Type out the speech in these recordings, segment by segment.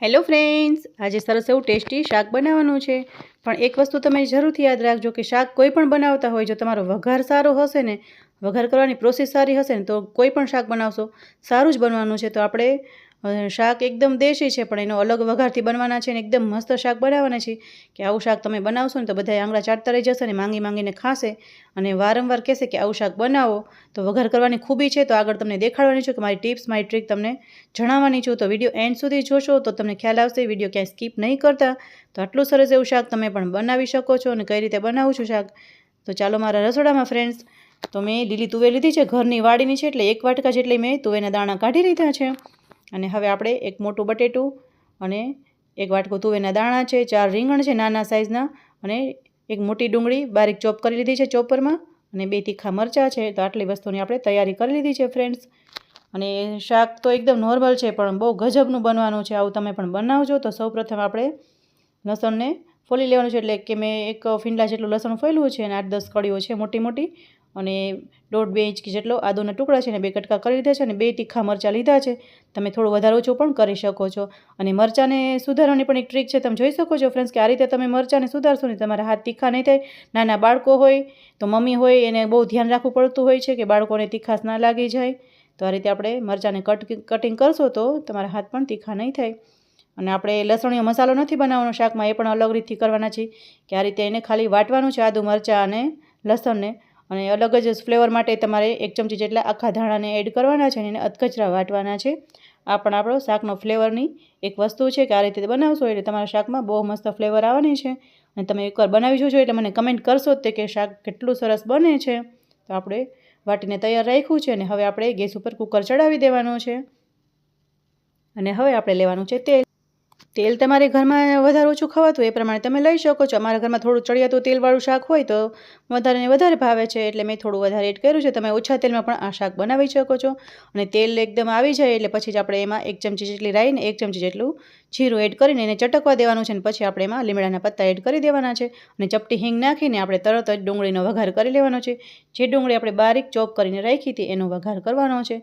Hello friends, આજે સરસ એવું ટેસ્ટી શાક બનાવવાનું છે। પણ એક વસ્તુ તમે જરૂરથી યાદ રાખજો કે શાક કોઈ પણ બનાવતા હોય, જો તમારો વઘાર સારો હશે ને, વઘાર કરવાની પ્રોસેસ સારી હશે ને, તો કોઈ પણ શાક બનાવશો સારું જ બનવાનું છે। તો આપણે શાક એકદમ દેશી છે, પણ એનો અલગ વઘારથી બનવાના છે ને એકદમ મસ્ત શાક બનાવવાના છે કે આવું શાક તમે બનાવશો ને તો બધા આંગળા ચાટતા રહી જશે ને માંગી માંગીને ખાશે અને વારંવાર કહેશે કે આવું શાક બનાવો। તો વઘાર કરવાની ખૂબી છે, તો આગળ તમને દેખાડવાની છું કે મારી ટિપ્સ મારી ટ્રીક તમને જણાવવાની છું। તો વિડીયો એન્ડ સુધી જોશો તો તમને ખ્યાલ આવશે, વિડીયો ક્યાંય સ્કીપ નહીં કરતા। તો આટલું સરસ એવું શાક તમે પણ બનાવી શકો છો અને કઈ રીતે બનાવું છું શાક, તો ચાલો મારા રસોડામાં ફ્રેન્ડ્સ। તો મેં લીલી તુવેર લીધી છે, ઘરની વાડીની છે, એટલે 1 વાટકા જેટલી મેં તુવેરના દાણા કાઢી લીધા છે। અને હવે આપણે એક મોટું બટેટું અને 1 વાટકો તુવેરના દાણા છે, 4 રીંગણ છે નાના સાઇઝના, અને એક મોટી ડુંગળી બારીક ચોપ કરી લીધી છે ચોપરમાં, અને 2 તીખા મરચાં છે। તો આટલી વસ્તુની આપણે તૈયારી કરી લીધી છે ફ્રેન્ડ્સ। અને શાક તો એકદમ નોર્મલ છે, પણ બહુ ગજબનું બનવાનું છે, આવું તમે પણ બનાવજો। તો સૌપ્રથમ આપણે લસણને ફોલી લેવાનું છે, એટલે કે મેં 1 ફીંડા જેટલું લસણ ફોલ્યું છે અને 8-10 કળીઓ છે મોટી મોટી, અને 1.5-2 ઇંચ જેટલો આદુના ટુકડા છે અને 2 કટકા કરી લીધા છે, અને 2 તીખા મરચાં લીધા છે। તમે થોડું વધારે ઓછું પણ કરી શકો છો। અને મરચાંને સુધારવાની પણ એક ટ્રીક છે, તમે જોઈ શકો છો ફ્રેન્ડ્સ કે આ રીતે તમે મરચાંને સુધારશો ને તમારા હાથ તીખા નહીં થાય। નાના બાળકો હોય તો મમ્મી હોય એને બહુ ધ્યાન રાખવું પડતું હોય છે કે બાળકોને તીખાશ ના લાગી જાય। તો આ રીતે આપણે મરચાંને કટિંગ કરશો તો તમારા હાથ પણ તીખા નહીં થાય। અને આપણે લસણીયો મસાલો નથી બનાવવાનો શાકમાં, એ પણ અલગ રીતથી કરવાના છે કે આ રીતે એને ખાલી વાટવાનું છે, આદુ મરચાં અને લસણને, અને અલગ જ ફ્લેવર માટે તમારે 1 ચમચી જેટલા આખા ધાણાને એડ કરવાના છે અને એને અધકચરા વાટવાના છે। આ પણ આપણો શાકનો ફ્લેવરની એક વસ્તુ છે કે આ રીતે બનાવશો એટલે તમારા શાકમાં બહુ મસ્ત ફ્લેવર આવવાની છે। અને તમે એકવાર બનાવી જોજો એટલે મને કમેન્ટ કરશો જ કે શાક કેટલું સરસ બને છે। તો આપણે વાટીને તૈયાર રાખ્યું છે, અને હવે આપણે ગેસ ઉપર કુકર ચડાવી દેવાનું છે, અને હવે આપણે લેવાનું છે તેલ। તેલ તમારે ઘરમાં વધારે ઓછું ખવાતું એ પ્રમાણે તમે લઈ શકો છો। અમારા ઘરમાં થોડું ચડિયાતું તેલવાળું શાક હોય તો વધારે ને વધારે ભાવે છે, એટલે મેં થોડું વધારે એડ કર્યું છે। તમે ઓછા તેલમાં પણ આ શાક બનાવી શકો છો। અને તેલ એકદમ આવી જાય એટલે પછી જ આપણે એમાં 1 ચમચી જેટલી રાઈ ને 1 ચમચી જેટલું જીરું એડ કરીને એને ચટકવા દેવાનું છે, અને પછી આપણે એમાં લીમડાના પત્તા એડ કરી દેવાના છે, અને ચપટી હિંગ નાખીને આપણે તરત જ ડુંગળીનો વઘાર કરી લેવાનો છે। જે ડુંગળી આપણે બારીક ચોપ કરીને રાખી હતી એનો વઘાર કરવાનો છે।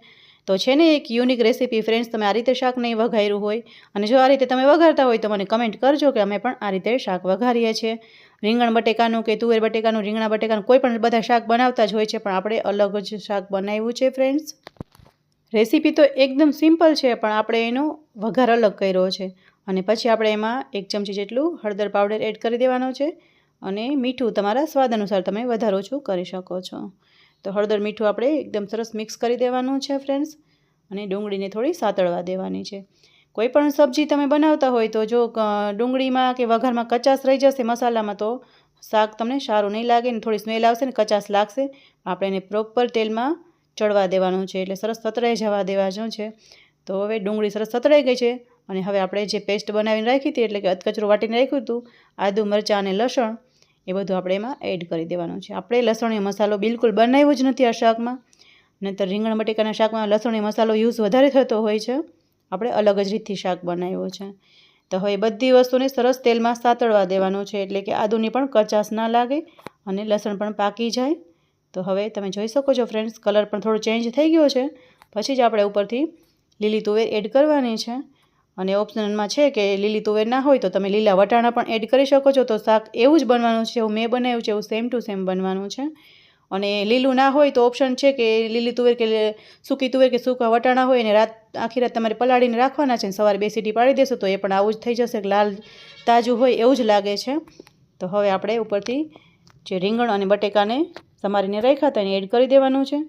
તો છે ને એક યુનિક રેસીપી ફ્રેન્ડ્સ, તમે આ રીતે શાક નહીં વઘાર્યું હોય, અને જો આ રીતે તમે વઘારતા હોય તો મને કમેન્ટ કરજો કે અમે પણ આ રીતે શાક વઘારીએ છીએ। રીંગણ બટેકાનું કે તુવેર બટેકાનું, રીંગણા બટેકાનું, કોઈ પણ બધા શાક બનાવતા જ હોય છે, પણ આપણે અલગ જ શાક બનાવ્યું છે ફ્રેન્ડ્સ। રેસીપી તો એકદમ સિમ્પલ છે, પણ આપણે એનો વઘાર અલગ કર્યો છે। અને પછી આપણે એમાં 1 ચમચી જેટલું હળદર પાવડર એડ કરી દેવાનો છે, અને મીઠું તમારા સ્વાદ અનુસાર તમે વધારે ઓછું કરી શકો છો। તો હળદર મીઠું આપણે એકદમ સરસ મિક્સ કરી દેવાનું છે ફ્રેન્ડ્સ, અને ડુંગળીને થોડી સાતળવા દેવાની છે। કોઈ પણ સબ્જી તમે બનાવતા હોય તો જો ડુંગળીમાં કે વઘારમાં કચાશ રહી જશે મસાલામાં, તો શાક તમને સારું નહીં લાગે ને થોડી સ્મેલ આવશે ને કચાશ લાગશે। આપણે એને પ્રોપર તેલમાં ચડવા દેવાનું છે, એટલે સરસ સતળાઈ જવા દેવાનું છે। તો હવે ડુંગળી સરસ સતળાઈ ગઈ છે, અને હવે આપણે જે પેસ્ટ બનાવીને રાખી હતી, એટલે કે અધકચરું વાટીને રાખ્યું હતું, આદુ મરચાં અને લસણ, એ બધું આપણે એમાં એડ કરી દેવાનું છે। આપણે લસણીયો મસાલો બિલકુલ બનાવ્યો જ નથી આ શાકમાં, નહીંતર રીંગણ બટેકાના શાકમાં લસણીયો મસાલો યુઝ વધારે થતો હોય છે, આપણે અલગ જ રીતથી શાક બનાવ્યું છે। તો હવે બધી વસ્તુને સરસ તેલમાં સાતળવા દેવાનું છે, એટલે કે આદુની પણ કચાશ ના લાગે અને લસણ પણ પાકી જાય। તો હવે તમે જોઈ શકો છો ફ્રેન્ડ્સ, કલર પણ થોડો ચેન્જ થઈ ગયો છે। પછી જ આપણે ઉપરથી લીલી તુવેર એડ કરવાની છે, અને ઓપ્શનલમાં છે કે લીલી તુવેર ના હોય તો તમે લીલા વટાણા પણ એડ કરી શકો છો। તો શાક એવું જ બનવાનું છે, એવું મેં બનાવ્યું છે, એવું સેમ ટુ સેમ બનવાનું છે। અને લીલું ના હોય તો ઓપ્શન છે કે લીલી તુવેર કે સૂકી તુવેર કે સૂકા વટાણા હોય એને આખી રાત તમારે પલાળીને રાખવાના છે, સવારે 2 સીટી પાડી દેશો તો એ પણ આવું જ થઈ જશે, લાલ તાજું હોય એવું જ લાગે છે। તો હવે આપણે ઉપરથી જે રીંગણ અને બટેકાને સમારીને રાખ્યા હતા એને એડ કરી દેવાનું છે।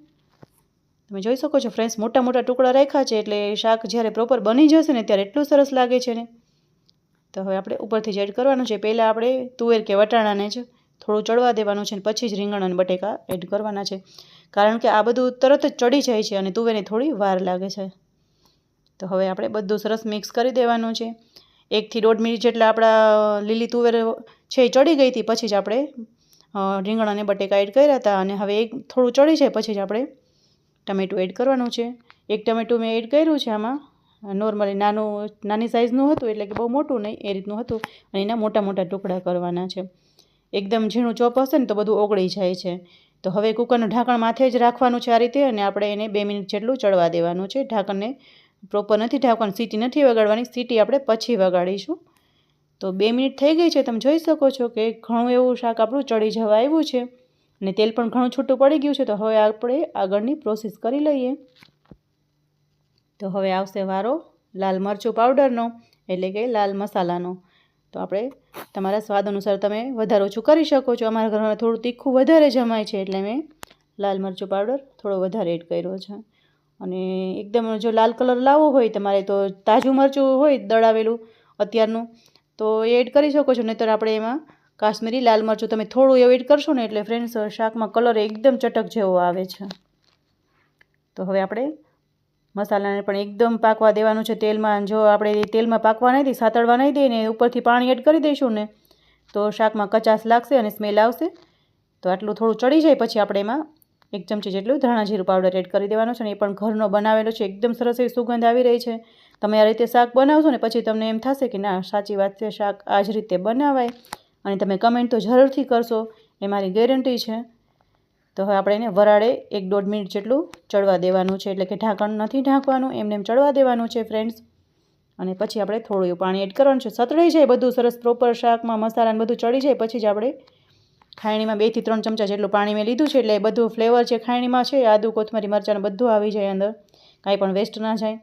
તમે જોઈ શકો છો ફ્રેન્ડ્સ, મોટા મોટા ટુકડા રાખ્યા છે, એટલે શાક જ્યારે પ્રોપર બની જશે ને ત્યારે એટલું સરસ લાગે છે ને। તો હવે આપણે ઉપરથી જ એડ કરવાનું છે। પહેલાં આપણે તુવેર કે વટાણાને જ થોડું ચડવા દેવાનું છે, અને પછી જ રીંગણ અને બટેકા એડ કરવાના છે, કારણ કે આ બધું તરત જ ચડી જાય છે અને તુવેરને થોડી વાર લાગે છે। તો હવે આપણે બધું સરસ મિક્સ કરી દેવાનું છે। 1 થી 1.5 મિનિટ જેટલા આપણા લીલી તુવેર છે એ ચડી ગઈ હતી, પછી જ આપણે રીંગણ અને બટેકા એડ કર્યા હતા, અને હવે થોડું ચડી જાય પછી જ આપણે ટમેટું એડ કરવાનું છે। 1 ટમેટું મેં એડ કર્યું છે આમાં, નોર્મલી નાની સાઇઝનું હતું, એટલે કે બહુ મોટું નહીં એ રીતનું હતું, અને એના મોટા મોટા ટુકડા કરવાના છે। એકદમ ઝીણું ચોપ હશે ને તો બધું ઓગળી જાય છે। તો હવે કુકરનું ઢાંકણ માથે જ રાખવાનું છે આ રીતે, અને આપણે એને 2 મિનિટ જેટલું ચડવા દેવાનું છે। ઢાંકણને પ્રોપર નથી ઢાંકવાનું, સીટી નથી વગાડવાની, સીટી આપણે પછી વગાડીશું. તો 2 મિનિટ થઈ ગઈ છે, તમે જોઈ શકો છો કે ઘણું એવું શાક આપણું ચડી જવા આવ્યું છે અને તેલ પણ ઘણું છૂટું પડી ગયું છે. તો હવે આપણે આગળની પ્રોસેસ કરી લઈએ. તો હવે આવશે વારો લાલ મરચું પાવડરનો, એટલે કે લાલ મસાલાનો. તો આપણે તમારા સ્વાદ અનુસાર તમે વધારે ઓછું કરી શકો છો. અમારા ઘરમાં થોડું તીખું વધારે જમાય છે એટલે મેં લાલ મરચું પાવડર થોડો વધારે એડ કર્યો છે. અને એકદમ જો લાલ કલર લાવવો હોય તમારે તો તાજું મરચું હોય દળાવેલું અત્યારનું તો એ એડ કરી શકો છો. નહીંતર આપણે એમાં કાશ્મીરી લાલ મરચું તમે થોડું એવું એડ કરશો ને એટલે ફ્રેન્ડ્સ શાકમાં કલર એકદમ ચટક જેવો આવે છે. તો હવે આપણે મસાલાને પણ એકદમ પાકવા દેવાનું છે તેલમાં. જો આપણે તેલમાં પાકવા નહીં દઈએ, સાતળવા નહીં દઈએ ને ઉપરથી પાણી એડ કરી દઈશું ને તો શાકમાં કચાશ લાગશે અને સ્મેલ આવશે. તો આટલું થોડું ચડી જાય પછી આપણે એમાં 1 ચમચી જેટલું ધાણા જીરું પાવડર એડ કરી દેવાનો છે. અને એ પણ ઘરનો બનાવેલો છે, એકદમ સરસ એવી સુગંધ આવી રહી છે. તમે આ રીતે શાક બનાવશો ને પછી તમને એમ થશે કે ના સાચી વાત છે, શાક આ જ રીતે બનાવાય. અને તમે કમેન્ટ તો જરૂરથી કરશો, એ મારી ગેરંટી છે. તો હવે આપણે એને વરાળે 1-1.5 મિનિટ જેટલું ચડવા દેવાનું છે, એટલે કે ઢાંકણ નથી ઢાંકવાનું, એમને એમ ચડવા દેવાનું છે ફ્રેન્ડ્સ. અને પછી આપણે થોડું એવું પાણી એડ કરવાનું છે. સતળાઈ જાય બધું સરસ પ્રોપર શાકમાં મસાલાને બધું ચડી જાય પછી જ આપણે ખાયણીમાં 2 થી 3 ચમચા જેટલું પાણી મેં લીધું છે, એટલે એ બધું ફ્લેવર છે ખાયણીમાં છે, આદુ કોથમરી મરચાંને બધું આવી જાય અંદર, કાંઈ પણ વેસ્ટ ના જાય.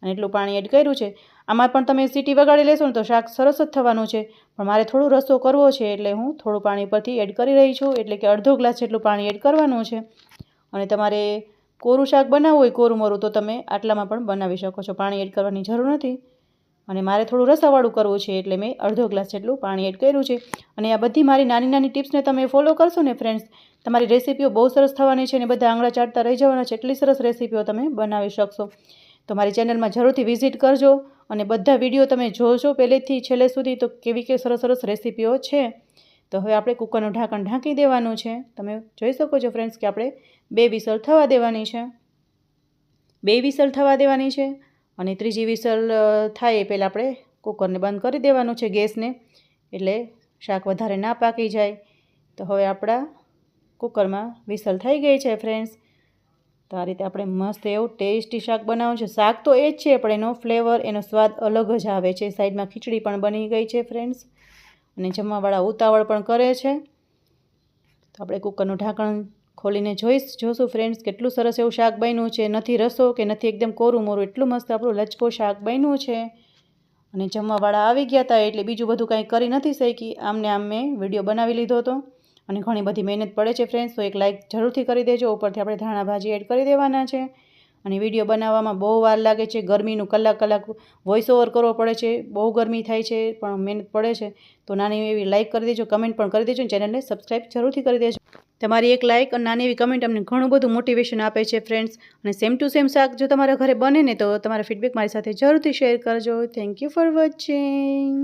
અને એટલું પાણી એડ કર્યું છે. આમાં પણ તમે સીટી વગાડી લેશો ને તો શાક સરસ જ થવાનું છે. પણ મારે થોડું રસો કરવો છે એટલે હું થોડું પાણી પરથી એડ કરી રહી છું, એટલે કે અડધો ગ્લાસ જેટલું પાણી એડ કરવાનું છે. અને તમારે કોરું શાક બનાવવું હોય કોરું મોરું તો તમે આટલામાં પણ બનાવી શકો છો, પાણી એડ કરવાની જરૂર નથી. અને મારે થોડું રસાવાળું કરવું છે એટલે મેં અડધો ગ્લાસ જેટલું પાણી એડ કર્યું છે. અને આ બધી મારી નાની નાની ટિપ્સને તમે ફોલો કરશો ને ફ્રેન્ડ્સ, તમારી રેસીપીઓ બહુ સરસ થવાની છે અને બધા આંગળા ચાટતા રહી જવાના છે. એટલી સરસ રેસીપીઓ તમે બનાવી શકશો. તો મારી ચેનલમાં જરૂરથી વિઝિટ કરજો અને બધા વિડીયો તમે જોજો પહેલેથી છેલ્લે સુધી, તો કેવી કે સરસ સરસ રેસીપીઓ છે. તો હવે આપણે કુકરનું ઢાંકણ ઢાંકી દેવાનું છે. તમે જોઈ શકો છો ફ્રેન્ડ્સ કે આપણે 2 વિસલ થવા દેવાની છે. 2 વિસલ થવા દેવાની છે. અને ત્રીજી વિસલ થાય એ પહેલાં આપણે કુકરને બંધ કરી દેવાનું છે ગેસને, એટલે શાક વધારે ના પાકી જાય. તો હવે આપણા કુકરમાં વિસલ થઈ ગઈ છે ફ્રેન્ડ્સ. તો આ રીતે આપણે મસ્ત એવું ટેસ્ટી શાક બનાવવાનું છે. શાક તો એ જ છે પણ એનો ફ્લેવર, એનો સ્વાદ અલગ જ આવે છે. સાઈડમાં ખીચડી પણ બની ગઈ છે ફ્રેન્ડ્સ, અને જમવાવાળા ઉતાવળ પણ કરે છે. તો આપણે કુકરનું ઢાંકણ ખોલીને જોશું ફ્રેન્ડ્સ કેટલું સરસ એવું શાક બન્યું છે. નથી રસો કે નથી એકદમ કોરું મોરું, એટલું મસ્ત આપણું લચકો શાક બન્યું છે. અને જમવાવાળા આવી ગયા હતા એટલે બીજું બધું કાંઈ કરી નથી શકી, આમને આમ મેં વિડીયો બનાવી લીધો હતો. અને ઘણી બધી મહેનત પડે છે ફ્રેન્ડ્સ, તો એક લાઇક જરૂરથી કરી દેજો. ઉપરથી આપણે ધાણા ભાજી એડ કરી દેવાના છે. અને વિડીયો બનાવવામાં બહુ વાર લાગે છે, ગરમીનું કલાક વોઇસ ઓવર કરવો પડે છે, બહુ ગરમી થાય છે પણ મહેનત પડે છે. તો નાની એવી લાઇક કરી દેજો, કમેન્ટ પણ કરી દેજો, ચેનલને સબસ્ક્રાઈબ જરૂરથી કરી દેજો. તમારી એક લાઇક અને નાની એવી કમેન્ટ અમને ઘણું બધું મોટિવેશન આપે છે ફ્રેન્ડ્સ. અને સેમ ટુ સેમ શાક જો તમારા ઘરે બને ને તો તમારા ફીડબેક મારી સાથે જરૂરથી શેર કરજો. Thank you for watching.